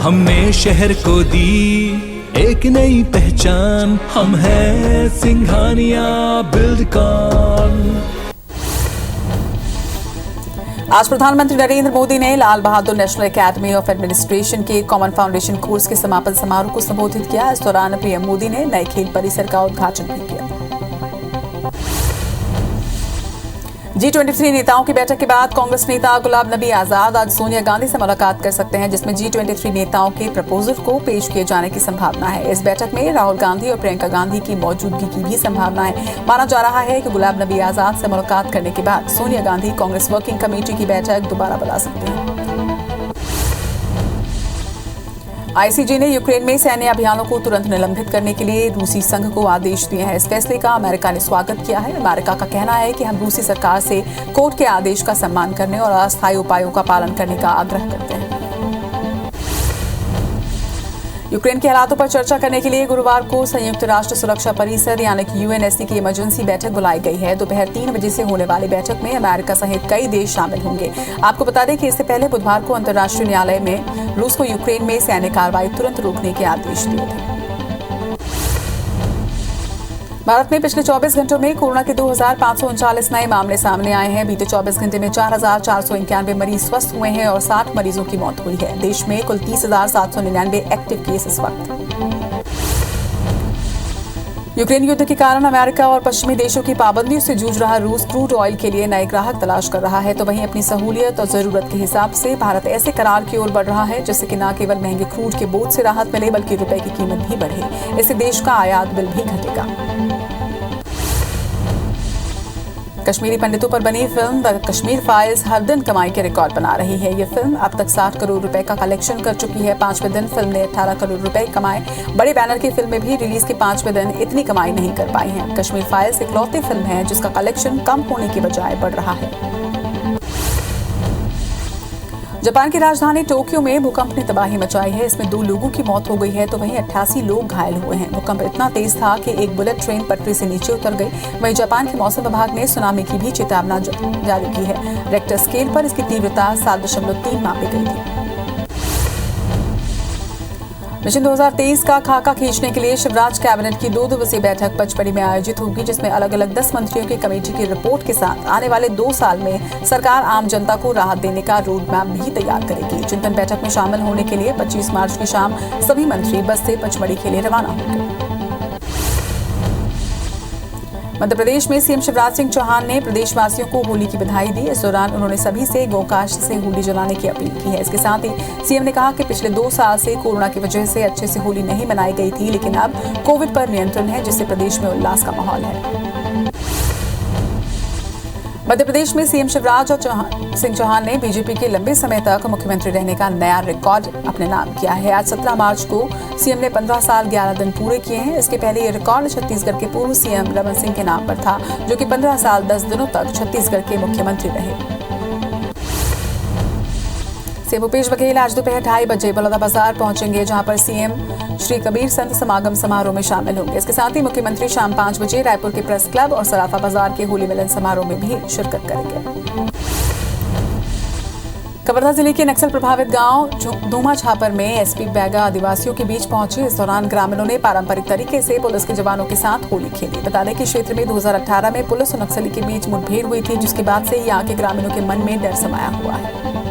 हमने शहर को दी एक नई पहचान, हम हैं सिंघानिया बिल्डकॉन। आज प्रधानमंत्री नरेंद्र मोदी ने Lal Bahadur national academy of administration के कॉमन फाउंडेशन कोर्स के समापन समारोह को संबोधित किया। इस दौरान पीएम मोदी ने नए खेल परिसर का उद्घाटन भी किया। G23 नेताओं की बैठक के बाद कांग्रेस नेता गुलाम नबी आजाद आज सोनिया गांधी से मुलाकात कर सकते हैं, जिसमें G23 नेताओं के प्रपोजल को पेश किए जाने की संभावना है। इस बैठक में राहुल गांधी और प्रियंका गांधी की मौजूदगी की भी संभावना है। माना जा रहा है कि गुलाम नबी आजाद से मुलाकात करने के बाद सोनिया गांधी कांग्रेस वर्किंग कमेटी की बैठक दोबारा बुला सकती हैं। आईसीजे ने यूक्रेन में सैन्य अभियानों को तुरंत निलंबित करने के लिए रूसी संघ को आदेश दिए हैं। इस फैसले का अमेरिका ने स्वागत किया है। अमेरिका का कहना है कि हम रूसी सरकार से कोर्ट के आदेश का सम्मान करने और अस्थायी उपायों का पालन करने का आग्रह करते हैं। यूक्रेन के हालातों पर चर्चा करने के लिए गुरुवार को संयुक्त राष्ट्र सुरक्षा परिषद यानी कि यूएनएससी की इमरजेंसी बैठक बुलाई गई है। दोपहर 3 बजे से होने वाली बैठक में अमेरिका सहित कई देश शामिल होंगे। आपको बता दें कि इससे पहले बुधवार को अंतर्राष्ट्रीय न्यायालय में रूस को यूक्रेन में सैन्य कार्रवाई तुरंत रोकने के आदेश दिए थे। भारत में पिछले 24 घंटों में कोरोना के 2,539 नए मामले सामने आए हैं। बीते 24 घंटे में 4,491 मरीज स्वस्थ हुए हैं और 60 मरीजों की मौत हुई है। देश में कुल 30,799 एक्टिव केस इस वक्त। यूक्रेन युद्ध के कारण अमेरिका और पश्चिमी देशों की पाबंदियों से जूझ रहा रूस क्रूड ऑयल के लिए नए ग्राहक तलाश कर रहा है, तो वहीं अपनी सहूलियत और जरूरत के हिसाब से भारत ऐसे करार की ओर बढ़ रहा है जिससे कि न केवल महंगे क्रूड के बोझ से राहत मिले बल्कि रुपए की कीमत भी बढ़े। इससे देश का आयात बिल भी घटेगा। कश्मीरी पंडितों पर बनी फिल्म द कश्मीर फाइल्स हर दिन कमाई के रिकॉर्ड बना रही है। ये फिल्म अब तक 60 करोड़ रुपए का कलेक्शन कर चुकी है। 5वें दिन फिल्म ने 18 करोड़ रुपए कमाए। बड़े बैनर की फिल्में भी रिलीज के 5वें दिन इतनी कमाई नहीं कर पाई हैं। कश्मीर फाइल्स इकलौती फिल्म है जिसका कलेक्शन कम होने की बजाय बढ़ रहा है। जापान की राजधानी टोक्यो में भूकंप ने तबाही मचाई है। इसमें 2 लोगों की मौत हो गई है तो वहीं 88 लोग घायल हुए हैं। भूकंप इतना तेज था कि एक बुलेट ट्रेन पटरी से नीचे उतर गई। वहीं जापान के मौसम विभाग ने सुनामी की भी चेतावनी जारी की है। रेक्टर स्केल पर इसकी तीव्रता 7.3 मापी गई थी। मिशन 2023 का खाका खींचने के लिए शिवराज कैबिनेट की 2 दिवसीय बैठक पचमढ़ी में आयोजित होगी, जिसमें अलग अलग 10 मंत्रियों की कमेटी की रिपोर्ट के साथ आने वाले 2 साल में सरकार आम जनता को राहत देने का रोड मैप भी तैयार करेगी। चिंतन बैठक में शामिल होने के लिए 25 मार्च की शाम सभी मंत्री बस से पचमढ़ी के लिए रवाना होंगे। मध्य प्रदेश में सीएम शिवराज सिंह चौहान ने प्रदेशवासियों को होली की बधाई दी। इस दौरान उन्होंने सभी से गौकाश से होली जलाने की अपील की है। इसके साथ ही सीएम ने कहा कि पिछले 2 साल से कोरोना की वजह से अच्छे से होली नहीं मनाई गई थी, लेकिन अब कोविड पर नियंत्रण है, जिससे प्रदेश में उल्लास का माहौल है। मध्य प्रदेश में सीएम शिवराज सिंह चौहान ने बीजेपी के लंबे समय तक मुख्यमंत्री रहने का नया रिकॉर्ड अपने नाम किया है। आज 17 मार्च को सीएम ने 15 साल 11 दिन पूरे किए हैं। इसके पहले ये रिकॉर्ड छत्तीसगढ़ के पूर्व सीएम रमन सिंह के नाम पर था, जो कि 15 साल 10 दिनों तक छत्तीसगढ़ के मुख्यमंत्री रहे। सीएम भूपेश बघेल आज दोपहर 2:30 बजे बलौदाबाजार पहुंचेंगे, जहां पर सीएम श्री कबीर संत समागम समारोह में शामिल होंगे। इसके साथ ही मुख्यमंत्री शाम 5 बजे रायपुर के प्रेस क्लब और सराफा बाजार के होली मिलन समारोह में भी शिरकत करेंगे। कवर्धा जिले के नक्सल प्रभावित गांव धूमा छापर में एसपी बैगा आदिवासियों के बीच पहुंचे। इस दौरान ग्रामीणों ने पारंपरिक तरीके से पुलिस के जवानों के साथ होली खेली। बता दें कि क्षेत्र में 2018 में पुलिस और नक्सली के बीच मुठभेड़ हुई थी, जिसके बाद से यहाँ के ग्रामीणों के मन में डर समाया हुआ है।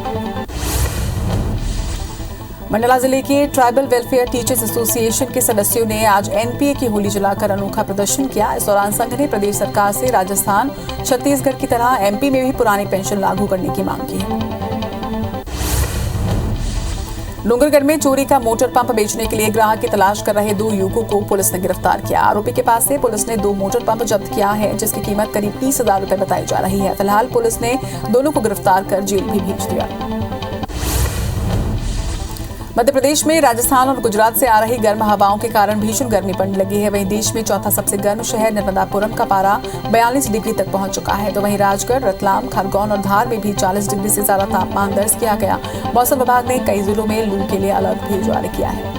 मंडला जिले के ट्राइबल वेलफेयर टीचर्स एसोसिएशन के सदस्यों ने आज एनपीए की होली जलाकर अनोखा प्रदर्शन किया। इस दौरान संघ ने प्रदेश सरकार से राजस्थान, छत्तीसगढ़ की तरह एमपी में भी पुरानी पेंशन लागू करने की मांग की है। डूंगरगढ़ में चोरी का मोटर पंप बेचने के लिए ग्राहक की तलाश कर रहे 2 युवकों को पुलिस ने गिरफ्तार किया। आरोपी के पास से पुलिस ने 2 मोटर पंप जब्त किया है, जिसकी कीमत करीब 30,000 रुपए बताई जा रही है। फिलहाल पुलिस ने दोनों को गिरफ्तार कर जेल भी भेज दिया। मध्य प्रदेश में राजस्थान और गुजरात से आ रही गर्म हवाओं के कारण भीषण गर्मी पड़ने लगी है। वहीं देश में चौथा सबसे गर्म शहर नर्मदापुरम का पारा 42 डिग्री तक पहुंच चुका है, तो वहीं राजगढ़, रतलाम, खरगोन और धार में भी 40 डिग्री से ज्यादा तापमान दर्ज किया गया। मौसम विभाग ने कई जिलों में लू के लिए अलर्ट भी जारी किया है।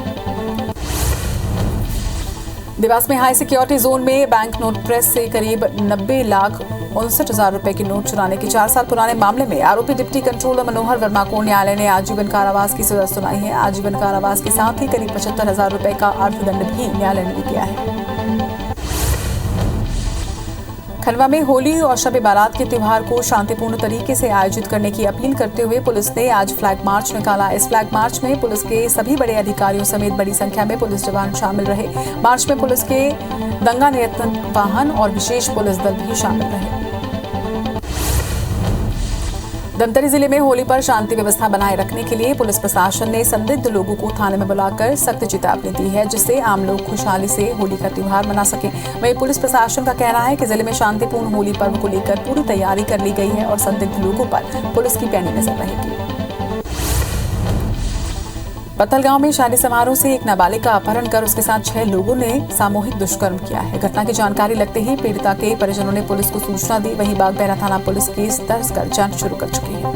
देवास में हाई सिक्योरिटी जोन में बैंक नोट प्रेस से करीब 90 लाख 59,000 रुपए के नोट चुराने के 4 साल पुराने मामले में आरोपी डिप्टी कंट्रोलर मनोहर वर्मा को न्यायालय ने आजीवन कारावास की सजा सुनाई है। आजीवन कारावास के साथ ही करीब 75,000 रुपए का अर्थदंड भी न्यायालय ने दिया है। खंडवा में होली और शब बारात के त्योहार को शांतिपूर्ण तरीके से आयोजित करने की अपील करते हुए पुलिस ने आज फ्लैग मार्च निकाला। इस फ्लैग मार्च में पुलिस के सभी बड़े अधिकारियों समेत बड़ी संख्या में पुलिस जवान शामिल रहे। मार्च में पुलिस के दंगा नियंत्रण वाहन और विशेष पुलिस दल भी शामिल रहे। धमतरी जिले में होली पर शांति व्यवस्था बनाए रखने के लिए पुलिस प्रशासन ने संदिग्ध लोगों को थाने में बुलाकर सख्त चेतावनी दी है, जिससे आम लोग खुशहाली से होली का त्योहार मना सके। वहीं पुलिस प्रशासन का कहना है कि जिले में शांतिपूर्ण होली पर्व को लेकर पूरी तैयारी कर ली गई है और संदिग्ध लोगों पर पुलिस की पैनी नजर रहेगी। पत्थलगांव में शादी समारोह से एक नाबालिग का अपहरण कर उसके साथ 6 लोगों ने सामूहिक दुष्कर्म किया है। घटना की जानकारी लगते ही पीड़िता के परिजनों ने पुलिस को सूचना दी। वहीं बागबहरा थाना पुलिस केस दर्ज कर जांच शुरू कर चुकी है।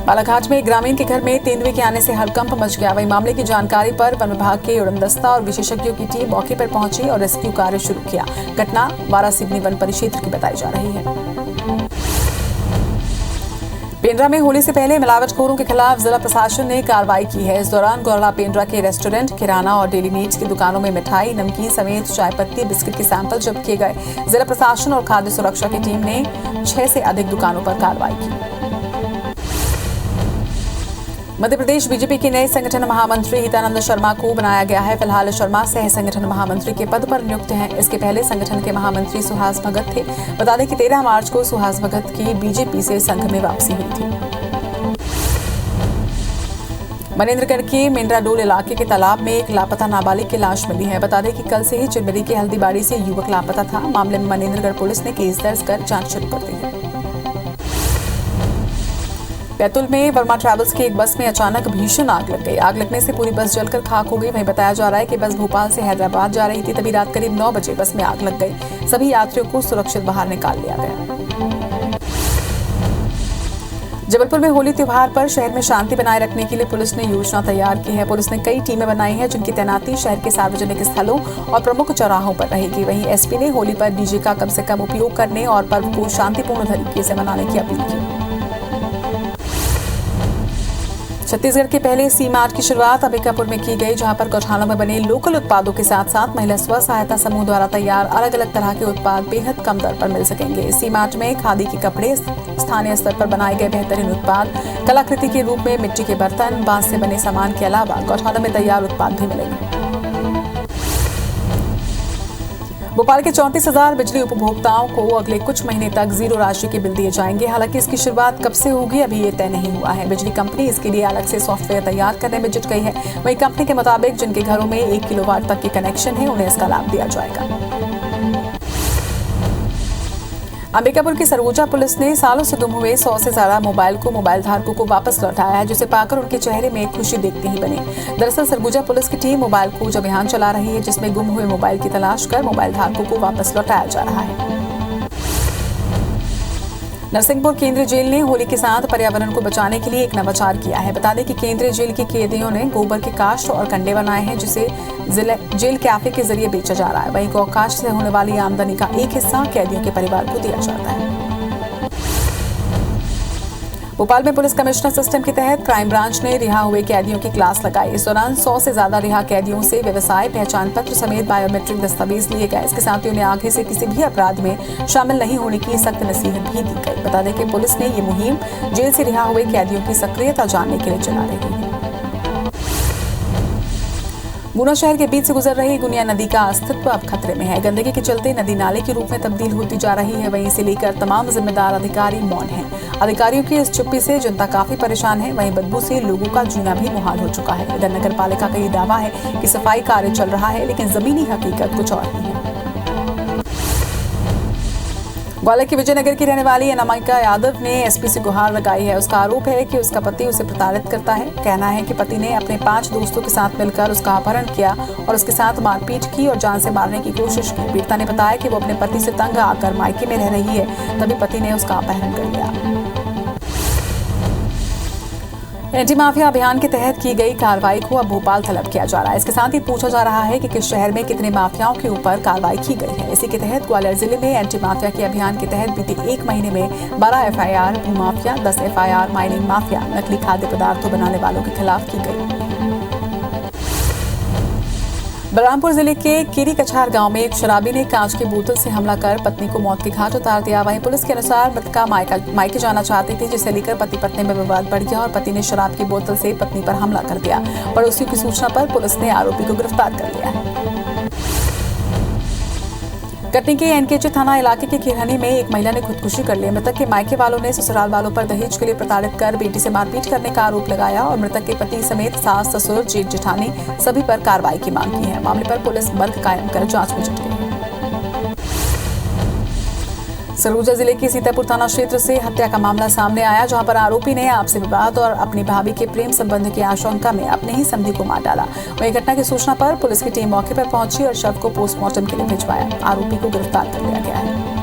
बालाघाट में एक ग्रामीण के घर में तेंदुए के आने से हड़कंप मच गया। वहीं मामले की जानकारी पर वन विभाग के उड़नदस्ता और विशेषज्ञों की टीम मौके पर पहुंची और रेस्क्यू कार्य शुरू किया। घटना वारासिवनी वन परिक्षेत्र की बताई जा रही है। पेंड्रा में होली से पहले मिलावटखोरों के खिलाफ जिला प्रशासन ने कार्रवाई की है। इस दौरान गौरला पेंड्रा के रेस्टोरेंट, किराना और डेली नीड्स की दुकानों में मिठाई, नमकीन समेत चाय पत्ती, बिस्किट के सैंपल जब्त किए गए। जिला प्रशासन और खाद्य सुरक्षा की टीम ने 6 से अधिक दुकानों पर कार्रवाई की। मध्य प्रदेश बीजेपी के नए संगठन महामंत्री हितानंद शर्मा को बनाया गया है। फिलहाल शर्मा सह संगठन महामंत्री के पद पर नियुक्त हैं। इसके पहले संगठन के महामंत्री सुहास भगत थे। बता दें कि 13 मार्च को सुहास भगत की बीजेपी से संघ में वापसी हुई थी। मनेन्द्रगढ़ के मेंद्राडोल इलाके के तालाब में एक लापता नाबालिग की लाश मिली है। बता दें कि कल से ही चिरमिरी के हल्दीबाड़ी से युवक लापता था। मामले में मनेन्द्रगढ़ पुलिस ने केस दर्ज कर जांच शुरू कर दी है। बैतूल में वर्मा ट्रैवल्स की एक बस में अचानक भीषण आग लग गई। आग लगने से पूरी बस जलकर खाक हो गई। वहीं बताया जा रहा है कि बस भोपाल से हैदराबाद जा रही थी। तभी रात करीब 9 बजे बस में आग लग गई। सभी यात्रियों को सुरक्षित बाहर निकाल लिया गया। जबलपुर में होली त्योहार पर शहर में शांति बनाए रखने के लिए पुलिस ने योजना तैयार की है। पुलिस ने कई टीमें बनाई हैं, जिनकी तैनाती शहर के सार्वजनिक स्थलों और प्रमुख चौराहों पर रहेगी। वहीं एसपी ने होली पर डीजे का कम से कम उपयोग करने और पर्व को शांतिपूर्ण तरीके से मनाने की अपील की। छत्तीसगढ़ के पहले सी मार्ट की शुरुआत अंबिकापुर में की गई, जहां पर गौठानों में बने लोकल उत्पादों के साथ साथ महिला स्व सहायता समूह द्वारा तैयार अलग अलग तरह के उत्पाद बेहद कम दर पर मिल सकेंगे। सी मार्ट में खादी के कपड़े, स्थानीय स्तर पर बनाए गए बेहतरीन उत्पाद, कलाकृति के रूप में मिट्टी के बर्तन, बांस से बने सामान के अलावा गौठानों में तैयार उत्पाद भी मिलेंगे। भोपाल के 34,000 बिजली उपभोक्ताओं को अगले कुछ महीने तक जीरो राशि के बिल दिए जाएंगे। हालांकि इसकी शुरुआत कब से होगी अभी ये तय नहीं हुआ है। बिजली कंपनी इसके लिए अलग से सॉफ्टवेयर तैयार करने में जुट गई है। वहीं कंपनी के मुताबिक जिनके घरों में 1 किलोवाट तक के कनेक्शन है, उन्हें इसका लाभ दिया जाएगा। अंबिकापुर की सरगुजा पुलिस ने सालों से गुम हुए 100 से ज्यादा मोबाइल को मोबाइल धारकों को वापस लौटाया है, जिसे पाकर उनके चेहरे में खुशी देखते ही बनी। दरअसल सरगुजा पुलिस की टीम मोबाइल खोज अभियान चला रही है, जिसमें गुम हुए मोबाइल की तलाश कर मोबाइल धारकों को वापस लौटाया जा रहा है। नरसिंहपुर केंद्रीय जेल ने होली के साथ पर्यावरण को बचाने के लिए एक नवाचार किया है। बता दें कि केंद्रीय जेल के कैदियों ने गोबर के काष्ठ और कंडे बनाए हैं, जिसे जेल कैफे के जरिए बेचा जा रहा है। वहीं गौकाष्ठ से होने वाली आमदनी का एक हिस्सा कैदियों के परिवार को दिया जाता है। भोपाल में पुलिस कमिश्नर सिस्टम के तहत क्राइम ब्रांच ने रिहा हुए कैदियों की क्लास लगाई। इस दौरान 100 से ज्यादा रिहा कैदियों से व्यवसाय, पहचान पत्र समेत बायोमेट्रिक दस्तावेज लिए गए। इसके साथ ही उन्हें आगे से किसी भी अपराध में शामिल नहीं होने की सख्त नसीहत भी दी गई। बता दें कि पुलिस ने ये मुहिम जेल से रिहा हुए कैदियों की सक्रियता जानने के लिए चला रही है। गुना शहर के बीच से गुजर रही गुनिया नदी का अस्तित्व अब खतरे में है। गंदगी के चलते नदी नाले के रूप में तब्दील होती जा रही है। वहीं इसे लेकर तमाम जिम्मेदार अधिकारी मौन हैं। अधिकारियों की इस चुप्पी से जनता काफी परेशान है। वहीं बदबू से लोगों का जीना भी मुहाल हो चुका है। इधर नगर पालिका का ये दावा है कि सफाई कार्य चल रहा है, लेकिन जमीनी हकीकत कुछ और ही है। ग्वालियर की विजयनगर की रहने वाली अनामिका यादव ने एसपी से गुहार लगाई है। उसका आरोप है कि उसका पति उसे प्रताड़ित करता है। कहना है कि पति ने अपने 5 दोस्तों के साथ मिलकर उसका अपहरण किया और उसके साथ मारपीट की और जान से मारने की कोशिश की। पीड़िता ने बताया कि वो अपने पति से तंग आकर मायके में रह रही है, तभी पति ने उसका अपहरण कर लिया। एंटी माफिया अभियान के तहत की गई कार्रवाई को अब भोपाल तलब किया जा रहा है। इसके साथ ही पूछा जा रहा है कि किस शहर में कितने माफियाओं के ऊपर कार्रवाई की गई है। इसी के तहत ग्वालियर जिले में एंटी माफिया के अभियान के तहत बीते 1 महीने में 12 FIR भू माफिया, 10 FIR माइनिंग माफिया, नकली खाद्य पदार्थों बनाने वालों के खिलाफ की गई। बलरामपुर जिले के केरी कछार गांव में एक शराबी ने कांच की बोतल से हमला कर पत्नी को मौत के घाट उतार दिया। वहीं पुलिस के अनुसार मृतका मायके जाना चाहती थी, जिसे लेकर पति पत्नी में विवाद बढ़ गया और पति ने शराब की बोतल से पत्नी पर हमला कर दिया। पड़ोसियों की सूचना पर पुलिस ने आरोपी को गिरफ्तार कर लिया है। कटनी के NKJ थाना इलाके के खिरहनी में एक महिला ने खुदकुशी कर ली। मृतक के मायके वालों ने ससुराल वालों पर दहेज के लिए प्रताड़ित कर बेटी से मारपीट करने का आरोप लगाया और मृतक के पति समेत सास, ससुर, जेठ जेठानी सभी पर कार्रवाई की मांग की है। मामले पर पुलिस मर्ग कायम कर जांच में जुट गई है। सरगुजा जिले के सीतापुर थाना क्षेत्र से हत्या का मामला सामने आया, जहां पर आरोपी ने आपसी विवाद और अपनी भाभी के प्रेम संबंध की आशंका में अपने ही समधी को मार डाला। वहीं घटना की सूचना पर पुलिस की टीम मौके पर पहुंची और शव को पोस्टमार्टम के लिए भिजवाया। आरोपी को गिरफ्तार कर लिया गया है।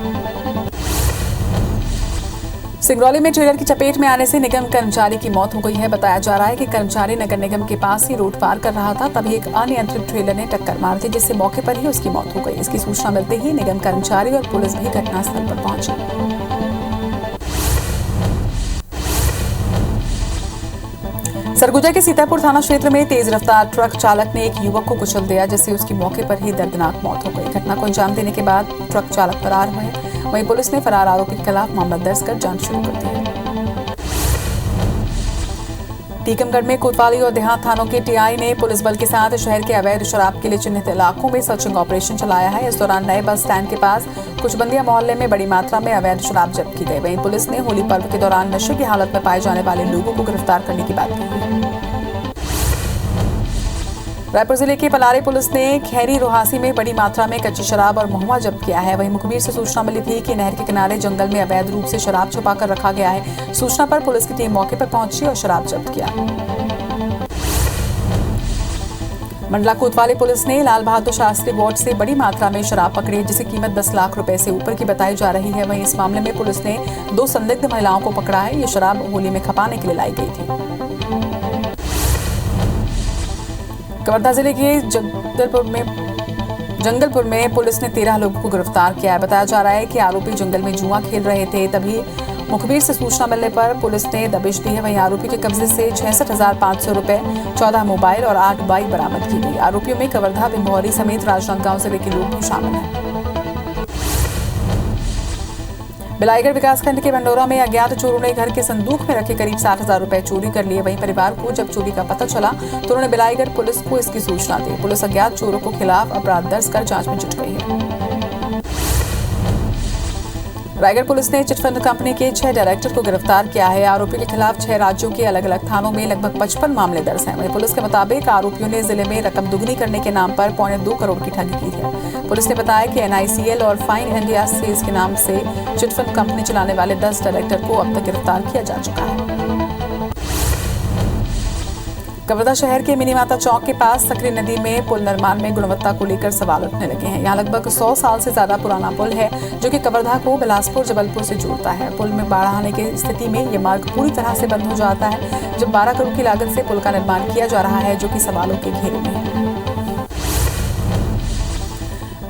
सिंगरौली में ट्रेलर की चपेट में आने से निगम कर्मचारी की मौत हो गई है। बताया जा रहा है कि कर्मचारी नगर निगम के पास ही रोड पार कर रहा था, तभी एक अनियंत्रित ट्रेलर ने टक्कर मार दी, जिससे मौके पर ही उसकी मौत हो गई। इसकी सूचना मिलते ही निगम कर्मचारी और पुलिस भी घटनास्थल पर पहुंची। सरगुजा के सीतापुर थाना क्षेत्र में तेज रफ्तार ट्रक चालक ने एक युवक को कुचल दिया, जिससे उसकी मौके पर ही दर्दनाक मौत हो गई। घटना को अंजाम देने के बाद ट्रक चालक फरार हुए। वहीं पुलिस ने फरार आरोपी के खिलाफ मामला दर्ज कर जांच शुरू कर दी है। टीकमगढ़ में कोतवाली और देहात थानों के TI ने पुलिस बल के साथ शहर के अवैध शराब के लिए चिन्हित इलाकों में सर्चिंग ऑपरेशन चलाया है। इस दौरान नए बस स्टैंड के पास कुछ बंदिया मोहल्ले में बड़ी मात्रा में अवैध शराब जब्त की गई। वहीं पुलिस ने होली पर्व के दौरान नशे की हालत में पाए जाने वाले लोगों को गिरफ्तार करने की बात कही है। रायपुर जिले के पलारी पुलिस ने खैरी रोहासी में बड़ी मात्रा में कच्ची शराब और महुआ जब्त किया है। वहीं मुखबिर से सूचना मिली थी कि नहर के किनारे जंगल में अवैध रूप से शराब छुपाकर रखा गया है। सूचना पर पुलिस की टीम मौके पर पहुंची और शराब जब्त किया। मंडला कोतवाली पुलिस ने लाल बहादुर शास्त्री वार्ड से बड़ी मात्रा में शराब पकड़ी है, जिसकी कीमत 10 लाख रुपए से ऊपर की बताई जा रही है। वहीं इस मामले में पुलिस ने 2 संदिग्ध महिलाओं को पकड़ा है। ये शराब होली में खपाने के लिए लाई गई थी। कवर्धा जिले के जंगलपुर में पुलिस ने 13 लोगों को गिरफ्तार किया है। बताया जा रहा है कि आरोपी जंगल में जुआ खेल रहे थे, तभी मुखबिर से सूचना मिलने पर पुलिस ने दबिश दी है। वहीं आरोपी के कब्जे से 66,500 रुपए, 14 मोबाइल और 8 बाइक बरामद की गई। आरोपियों में कवर्धा, भिंभौरी समेत राजनांदगांव जिले के लोग भी शामिल हैं। बिलाईगढ़ विकासखंड के भंडोरा में अज्ञात चोरों ने घर के संदूक में रखे करीब 60,000 रुपए चोरी कर लिए। वहीं परिवार को जब चोरी का पता चला तो उन्होंने बिलाईगढ़ पुलिस को इसकी सूचना दी। पुलिस अज्ञात चोरों को खिलाफ अपराध दर्ज कर जांच में जुट गई है। रायगढ़ पुलिस ने चिटफंड कंपनी के 6 डायरेक्टर को गिरफ्तार किया है। आरोपियों के खिलाफ 6 राज्यों के अलग अलग थानों में लगभग 55 मामले दर्ज हैं। वहीं पुलिस के मुताबिक आरोपियों ने जिले में रकम दुगनी करने के नाम पर 2.25 करोड़ की ठगी की है। पुलिस ने बताया कि NICL और फाइन इंडिया सेल्स के नाम से चिटफंड कंपनी चलाने वाले 10 डायरेक्टर को अब तक गिरफ्तार किया जा चुका है। कवर्धा शहर के मिनी माता चौक के पास सकरी नदी में पुल निर्माण में गुणवत्ता को लेकर सवाल उठने लगे हैं। यहाँ लगभग 100 साल से ज्यादा पुराना पुल है, जो कि कवर्धा को बिलासपुर जबलपुर से जोड़ता है। पुल में बाढ़ आने की स्थिति में ये मार्ग पूरी तरह से बंद हो जाता है, जब 12 करोड़ की लागत से पुल का निर्माण किया जा रहा है, जो कि सवालों के घेरे में है।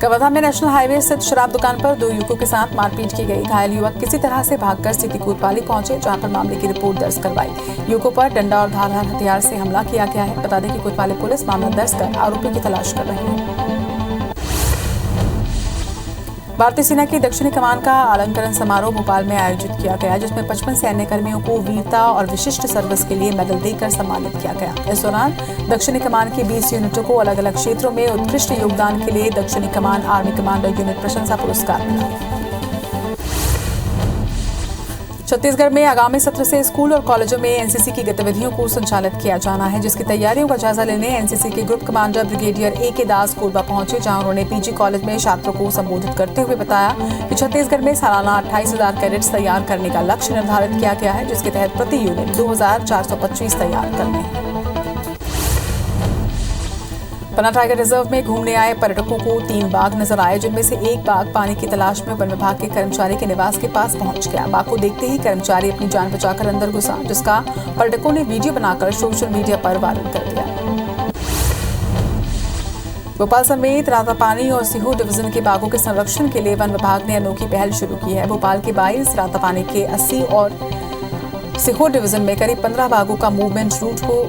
कवर्धा में नेशनल हाईवे स्थित शराब दुकान पर 2 युवकों के साथ मारपीट की गई। घायल युवक किसी तरह से भागकर सिटी कोतवाली पहुंचे, जहां पर मामले की रिपोर्ट दर्ज करवाई। युवकों पर डंडा और धारदार हथियार से हमला किया गया है। बता दें कि कोतवाली पुलिस मामला दर्ज कर आरोपी की तलाश कर रही है। भारतीय सेना की दक्षिणी कमान का अलंकरण समारोह भोपाल में आयोजित किया गया, जिसमें 55 सैन्य कर्मियों को वीरता और विशिष्ट सर्विस के लिए मेडल देकर सम्मानित किया गया। इस दौरान दक्षिणी कमान की 20 यूनिटों को अलग अलग क्षेत्रों में उत्कृष्ट योगदान के लिए दक्षिणी कमान आर्मी कमांडर यूनिट प्रशंसा पुरस्कार मिला। छत्तीसगढ़ में आगामी सत्र से स्कूल और कॉलेजों में एनसीसी की गतिविधियों को संचालित किया जाना है, जिसकी तैयारियों का जायजा लेने एनसीसी के ग्रुप कमांडर ब्रिगेडियर A.K. दास कोरबा पहुंचे, जहां उन्होंने पीजी कॉलेज में छात्रों को संबोधित करते हुए बताया कि छत्तीसगढ़ में सालाना 28,000 कैडेट्स तैयार करने का लक्ष्य निर्धारित किया गया है, जिसके तहत प्रति यूनिट 2,425 तैयार करने हैं। पन्ना टाइगर रिजर्व में घूमने आए पर्यटकों को 3 बाघ नजर आए, जिनमें से एक बाघ पानी की तलाश में वन विभाग के कर्मचारी के निवास के पास पहुंच गया। बाघ को देखते ही कर्मचारी अपनी जान बचाकर अंदर घुसा, जिसका पर्यटकों ने वीडियो बनाकर सोशल मीडिया पर वायरल कर दिया। भोपाल समेत रातापानी और सीहोर डिवीजन के बाघों के संरक्षण के लिए वन विभाग ने अनोखी पहल शुरू की है। भोपाल के 22, रातापानी के 80 और सीहोर डिवीजन में करीब 15 बाघों का मूवमेंट रूट को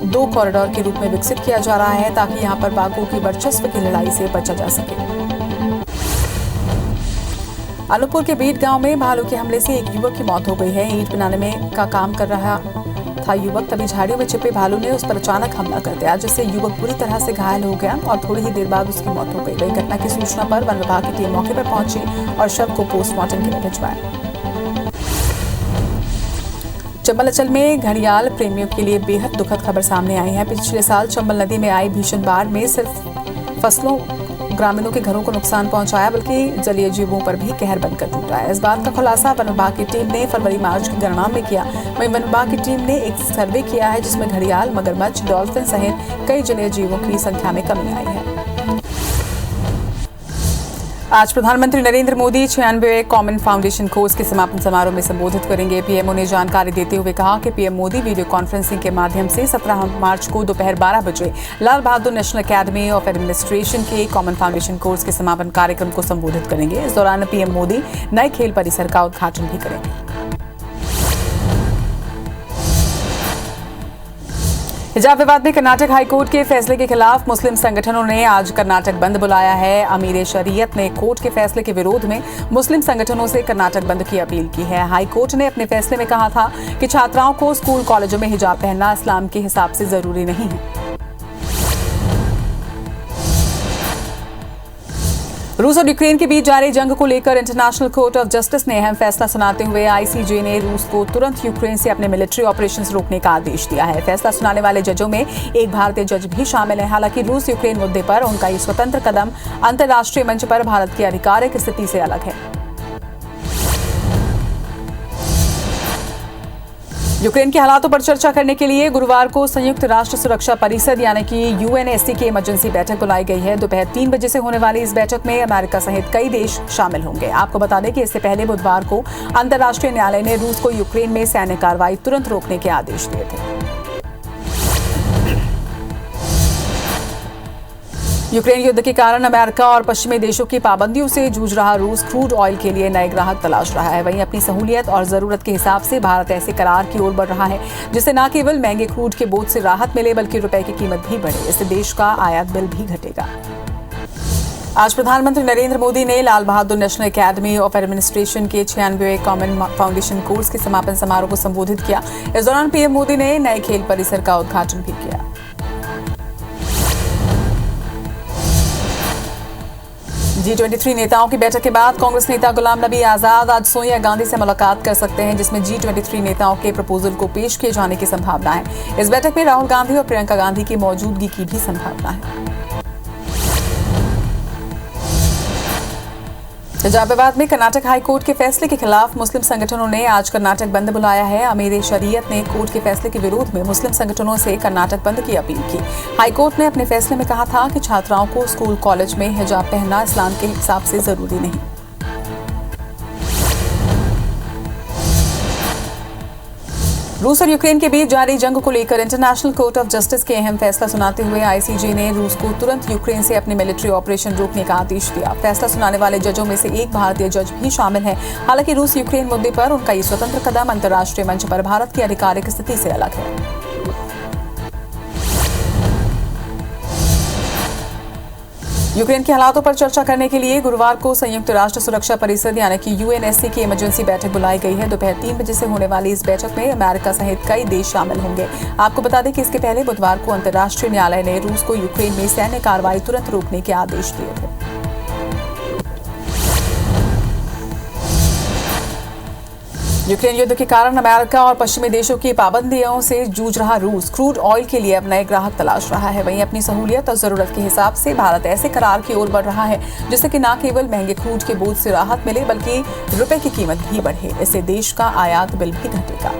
2 कॉरिडोर के रूप में विकसित किया जा रहा है, ताकि यहां पर बाघों की वर्चस्व की लड़ाई से बचा जा सके। अनूपपुर के बीट गांव में भालू के हमले से एक युवक की मौत हो गई है। ईंट बनाने में का काम कर रहा था युवक, तभी झाड़ियों में छिपे भालू ने उस पर अचानक हमला कर दिया, जिससे युवक बुरी तरह से घायल हो गया और थोड़ी ही देर बाद उसकी मौत हो गई। वही घटना की सूचना पर वन विभाग की टीम मौके पर पहुंची और शव को पोस्टमार्टम के लिए भिजवाया। चंबल अंचल में घड़ियाल प्रेमियों के लिए बेहद दुखद खबर सामने आई है। पिछले साल चंबल नदी में आई भीषण बाढ़ में सिर्फ फसलों ग्रामीणों के घरों को नुकसान पहुंचाया, बल्कि जलीय जीवों पर भी कहर बनकर टूटा है। इस बात का खुलासा वन विभाग की टीम ने फरवरी-मार्च की गणना में किया। वहीं वन विभाग की टीम ने एक सर्वे किया है, जिसमें घड़ियाल, मगरमच्छ, डॉल्फिन सहित कई जलीय जीवों की संख्या में कमी आई है। आज प्रधानमंत्री नरेंद्र मोदी 96वें कॉमन फाउंडेशन कोर्स के समापन समारोह में संबोधित करेंगे। पीएमओ ने जानकारी देते हुए कहा कि पीएम मोदी वीडियो कॉन्फ्रेंसिंग के माध्यम से 17 मार्च को दोपहर 12 बजे Lal Bahadur national academy of administration के कॉमन फाउंडेशन कोर्स के समापन कार्यक्रम को संबोधित करेंगे। इस दौरान पीएम मोदी नए खेल परिसर का उद्घाटन भी करेंगे। हिजाब विवाद में कर्नाटक हाईकोर्ट के फैसले के खिलाफ मुस्लिम संगठनों ने आज कर्नाटक बंद बुलाया है। अमीर शरीयत ने कोर्ट के फैसले के विरोध में मुस्लिम संगठनों से कर्नाटक बंद की अपील की है। हाईकोर्ट ने अपने फैसले में कहा था कि छात्राओं को स्कूल कॉलेजों में हिजाब पहनना इस्लाम के हिसाब से जरूरी नहीं है। रूस और यूक्रेन के बीच जारी जंग को लेकर इंटरनेशनल कोर्ट ऑफ जस्टिस ने अहम फैसला सुनाते हुए आईसीजे ने रूस को तुरंत यूक्रेन से अपने मिलिट्री ऑपरेशंस रोकने का आदेश दिया है। फैसला सुनाने वाले जजों में एक भारतीय जज भी शामिल है। हालांकि रूस यूक्रेन मुद्दे पर उनका ये स्वतंत्र कदम अंतर्राष्ट्रीय मंच पर भारत की आधिकारिक स्थिति से अलग है। यूक्रेन के हालातों पर चर्चा करने के लिए गुरुवार को संयुक्त राष्ट्र सुरक्षा परिषद यानी कि यूएनएससी की इमरजेंसी बैठक बुलाई गई है। दोपहर 3 बजे से होने वाली इस बैठक में अमेरिका सहित कई देश शामिल होंगे। आपको बता दें कि इससे पहले बुधवार को अंतर्राष्ट्रीय न्यायालय ने रूस को यूक्रेन में सैन्य कार्रवाई तुरंत रोकने के आदेश दिए थे। यूक्रेन युद्ध के कारण अमेरिका और पश्चिमी देशों की पाबंदियों से जूझ रहा रूस क्रूड ऑयल के लिए नए ग्राहक तलाश रहा है। वहीं अपनी सहूलियत और जरूरत के हिसाब से भारत ऐसे करार की ओर बढ़ रहा है जिससे न केवल महंगे क्रूड के बोझ से राहत मिले बल्कि रुपए की कीमत भी बढ़े। इससे देश का आयात बिल भी घटेगा। आज प्रधानमंत्री नरेंद्र मोदी ने Lal Bahadur national academy of administration के 96वें कॉमन फाउंडेशन कोर्स के समापन समारोह को संबोधित किया। इस दौरान पीएम मोदी ने नए खेल परिसर का उद्घाटन भी किया। G23 नेताओं की बैठक के बाद कांग्रेस नेता गुलाम नबी आजाद आज सोनिया गांधी से मुलाकात कर सकते हैं, जिसमें G23 नेताओं के प्रपोजल को पेश किए जाने की संभावना है। इस बैठक में राहुल गांधी और प्रियंका गांधी की मौजूदगी की भी संभावना है। हिजाब विवाद में कर्नाटक हाईकोर्ट के फैसले के खिलाफ मुस्लिम संगठनों ने आज कर्नाटक बंद बुलाया है। अमीर शरीयत ने कोर्ट के फैसले के विरोध में मुस्लिम संगठनों से कर्नाटक बंद की अपील की। हाईकोर्ट ने अपने फैसले में कहा था कि छात्राओं को स्कूल कॉलेज में हिजाब पहनना इस्लाम के हिसाब से जरूरी नहीं। रूस और यूक्रेन के बीच जारी जंग को लेकर इंटरनेशनल कोर्ट ऑफ जस्टिस के अहम फैसला सुनाते हुए आईसीजे ने रूस को तुरंत यूक्रेन से अपने मिलिट्री ऑपरेशन रोकने का आदेश दिया। फैसला सुनाने वाले जजों में से एक भारतीय जज भी शामिल है। हालांकि रूस यूक्रेन मुद्दे पर उनका ये स्वतंत्र कदम अंतर्राष्ट्रीय मंच पर भारत की आधिकारिक स्थिति से अलग है। यूक्रेन के हालातों पर चर्चा करने के लिए गुरुवार को संयुक्त राष्ट्र सुरक्षा परिषद यानी कि यूएनएससी की इमरजेंसी बैठक बुलाई गई है। दोपहर 3 बजे से होने वाली इस बैठक में अमेरिका सहित कई देश शामिल होंगे। आपको बता दें कि इसके पहले बुधवार को अंतर्राष्ट्रीय न्यायालय ने रूस को यूक्रेन में सैन्य कार्रवाई तुरंत रोकने के आदेश दिए थे। यूक्रेन युद्ध के कारण अमेरिका और पश्चिमी देशों की पाबंदियों से जूझ रहा रूस क्रूड ऑयल के लिए अब नए ग्राहक तलाश रहा है। वहीं अपनी सहूलियत और जरूरत के हिसाब से भारत ऐसे करार की ओर बढ़ रहा है जिससे कि न केवल महंगे क्रूड के बोझ से राहत मिले बल्कि रुपए की कीमत भी बढ़े। इससे देश का आयात बिल भी घटेगा।